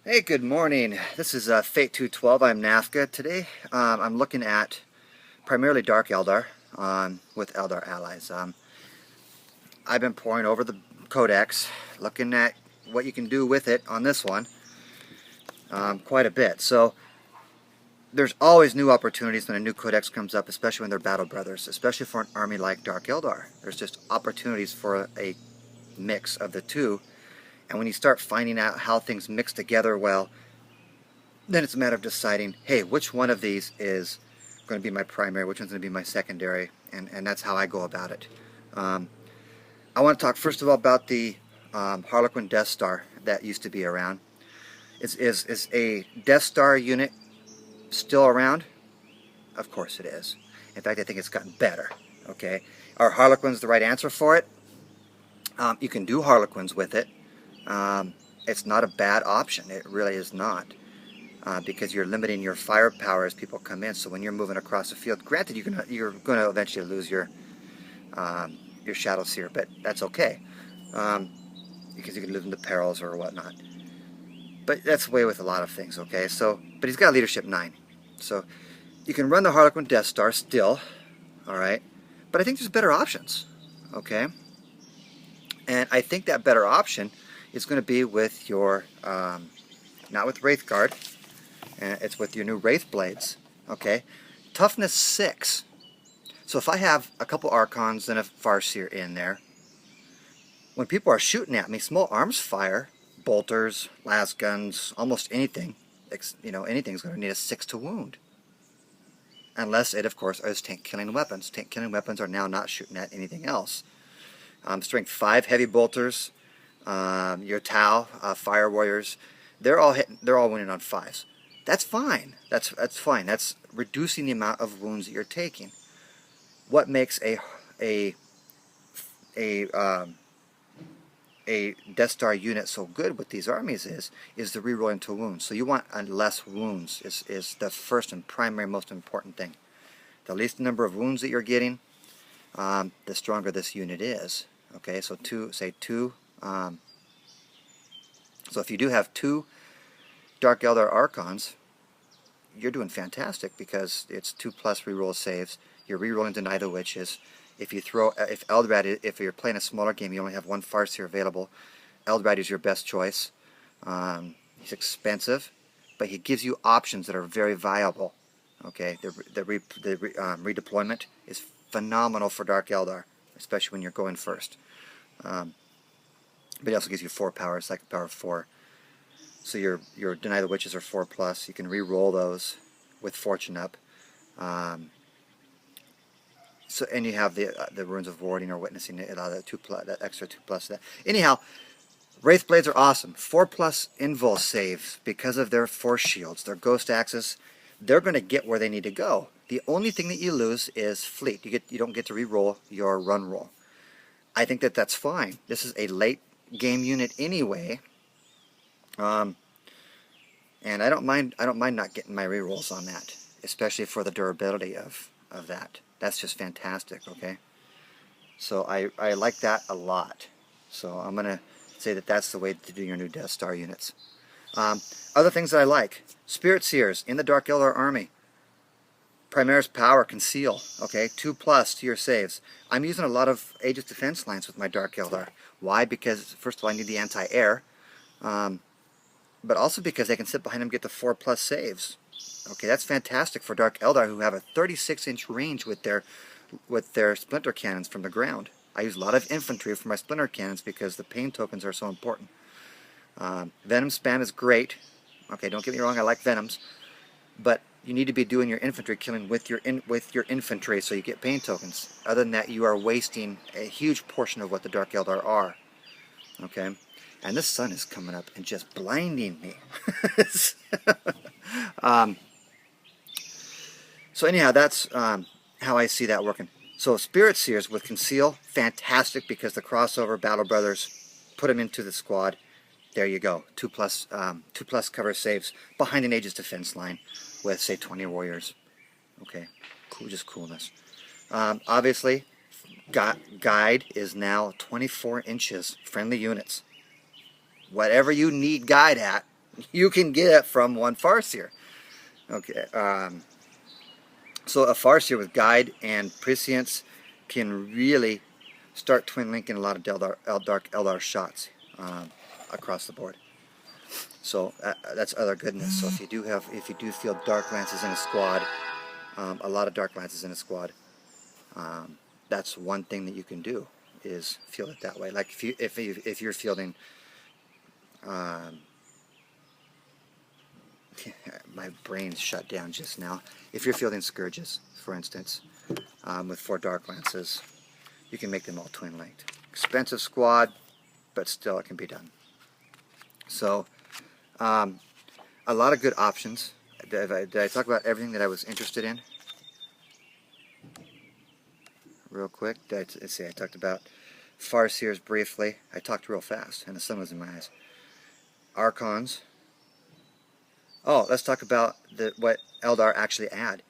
Hey, good morning. This is Fate 212. I'm Nafka. Today I'm looking at primarily Dark Eldar with Eldar allies. I've been poring over the codex, looking at what you can do with it on this one quite a bit. So there's always new opportunities when a new codex comes up, especially when they're battle brothers, especially for an army like Dark Eldar. There's just opportunities for a mix of the two. And when you start finding out how things mix together well, then it's a matter of deciding, hey, which one of these is going to be my primary, which one's going to be my secondary, and that's how I go about it. Um, I want to talk first of all about the Harlequin Death Star that used to be around. Is a Death Star unit still around? Of course it is. In fact, I think it's gotten better. Okay, are Harlequins the right answer for it? You can do Harlequins with it. It's not a bad option. It really is not. Because you're limiting your firepower as people come in. So when you're moving across the field, granted you're going to eventually lose your Shadow Seer, but that's okay because you can live in the perils or whatnot. But that's the way with a lot of things. Okay, but he's got leadership 9, so you can run the Harlequin Death Star still. All right, but I think there's better options. Okay, and I think that better option is going to be with your not with Wraithguard. It's with your new Wraith Blades. Okay, toughness 6. So if I have a couple Archons and a Farseer in there, when people are shooting at me, small arms fire, bolters, las guns, almost anything, anything's going to need a 6 to wound. Unless it, of course, is tank killing weapons. Tank killing weapons are now not shooting at anything else. Strength 5 heavy bolters, your Tau fire warriors, they're all winning on 5s. That's fine. That's fine. That's reducing the amount of wounds that you're taking. What makes a Death Star unit so good with these armies is the reroll into wounds. So you want less wounds is the first and primary most important thing. The least number of wounds that you're getting, the stronger this unit is. Okay, so two. So if you do have 2 Dark Eldar Archons, you're doing fantastic because it's 2+ reroll saves. You're rerolling Deny the Witches. If Eldrad, if you're playing a smaller game, you only have 1 Farseer available, Eldrad is your best choice. He's expensive, but he gives you options that are very viable. Okay, the redeployment is phenomenal for Dark Eldar, especially when you're going first. But he also gives you 4 power, psychic power 4. So your Deny the Witches are 4+. You can re-roll those with Fortune up. And you have the Runes of Warding or Witnessing, that extra 2+. That. Anyhow, Wraith Blades are awesome. 4+ invul saves because of their force shields, their ghost axes. They're going to get where they need to go. The only thing that you lose is fleet. You don't get to re-roll your run roll. I think that's fine. This is a late game unit anyway. And I don't mind not getting my rerolls on that, especially for the durability of that. That's just fantastic, okay? So I like that a lot. So I'm going to say that's the way to do your new Death Star units. Other things that I like. Spirit Seers in the Dark Eldar army. Primaris Power, Conceal, okay? 2+ to your saves. I'm using a lot of Aegis Defense lines with my Dark Eldar. Why? Because, first of all, I need the anti-air. But also because they can sit behind them and get the 4+ saves. Okay, that's fantastic for Dark Eldar, who have a 36-inch range with their splinter cannons from the ground. I use a lot of infantry for my splinter cannons because the pain tokens are so important. Venom spam is great. Okay, don't get me wrong, I like Venoms, but you need to be doing your infantry killing with your infantry so you get pain tokens. Other than that, you are wasting a huge portion of what the Dark Eldar are. Okay, and the sun is coming up and just blinding me. So anyhow, that's how I see that working. So Spirit Seers with Conceal, fantastic because the crossover Battle Brothers, put them into the squad. There you go, 2+ cover saves behind an Aegis Defense line with, say, 20 warriors. Okay, cool, just coolness. Obviously, Guide is now 24 inches, friendly units. Whatever you need Guide at, you can get from one Farseer. Okay, so a Farseer with Guide and Prescience can really start twin linking a lot of Dark Eldar shots across the board. So that's other goodness. So if you do feel Dark Lances in a squad, a lot of Dark Lances in a squad, that's one thing that you can do, is field it that way. Like if you're fielding, my brain's shut down just now. If you're fielding Scourges, for instance, with 4 Dark Lances, you can make them all twin linked. Expensive squad, but still it can be done. So a lot of good options. Did I talk about everything that I was interested in? Real quick, let's see, I talked about Farseers briefly. I talked real fast, and the sun was in my eyes. Archons. Oh, let's talk about what Eldar actually add.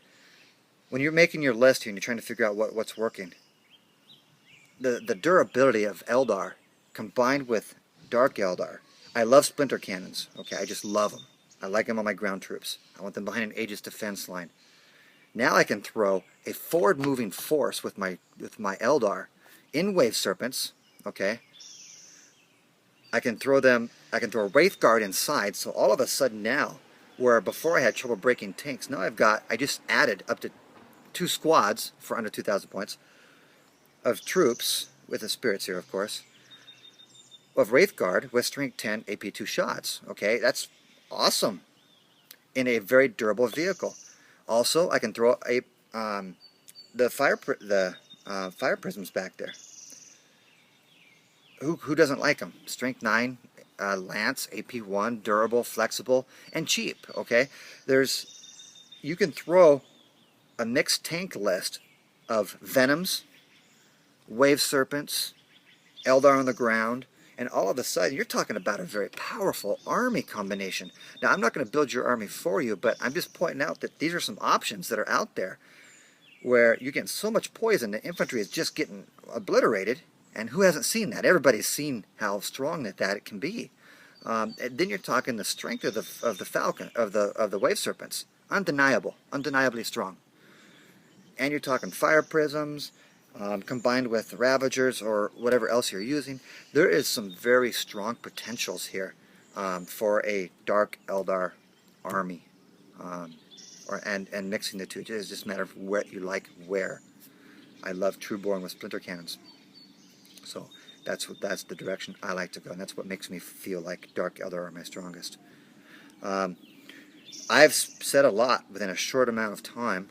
When you're making your list here and you're trying to figure out what's working, the durability of Eldar combined with Dark Eldar. I love splinter cannons. Okay, I just love them. I like them on my ground troops. I want them behind an Aegis defense line. Now I can throw a forward-moving force with my Eldar in Wave Serpents. Okay, I can throw a Wraith Guard inside. So all of a sudden now, where before I had trouble breaking tanks, now I just added up to 2 squads for under 2,000 points of troops with the spirits here, of course, of Wraith Guard with strength 10 AP 2 shots. Okay, that's awesome in a very durable vehicle. Also, I can throw the fire prisms back there. Who doesn't like them? Strength 9, Lance, AP 1, durable, flexible, and cheap. Okay, you can throw a mixed tank list of Venoms, Wave Serpents, Eldar on the ground, and all of a sudden you're talking about a very powerful army combination. Now, I'm not going to build your army for you, but I'm just pointing out that these are some options that are out there where you're getting so much poison, the infantry is just getting obliterated. And who hasn't seen that? Everybody's seen how strong that it can be. And then you're talking the strength of the Falcon, of the Wave Serpents, undeniably strong. And you're talking fire prisms, combined with Ravagers or whatever else you're using. There is some very strong potentials here for a Dark Eldar army, and mixing the two. It's just a matter of what you like where. I love Trueborn with splinter cannons. So that's the direction I like to go, and that's what makes me feel like Dark Eldar are my strongest. I've said a lot within a short amount of time,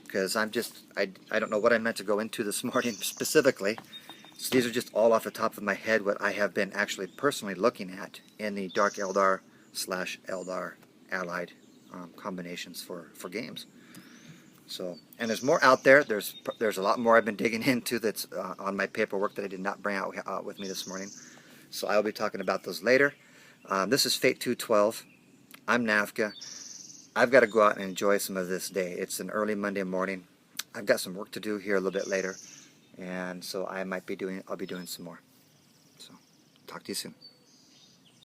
because I don't know what I meant to go into this morning specifically. So these are just all off the top of my head what I have been actually personally looking at in the Dark Eldar / Eldar allied combinations for games. So, and there's more out there. There's a lot more I've been digging into that's on my paperwork that I did not bring out with me this morning. So I'll be talking about those later. This is Fate 212. I'm Nafka. I've got to go out and enjoy some of this day. It's an early Monday morning. I've got some work to do here a little bit later, and so I'll be doing some more. So, talk to you soon.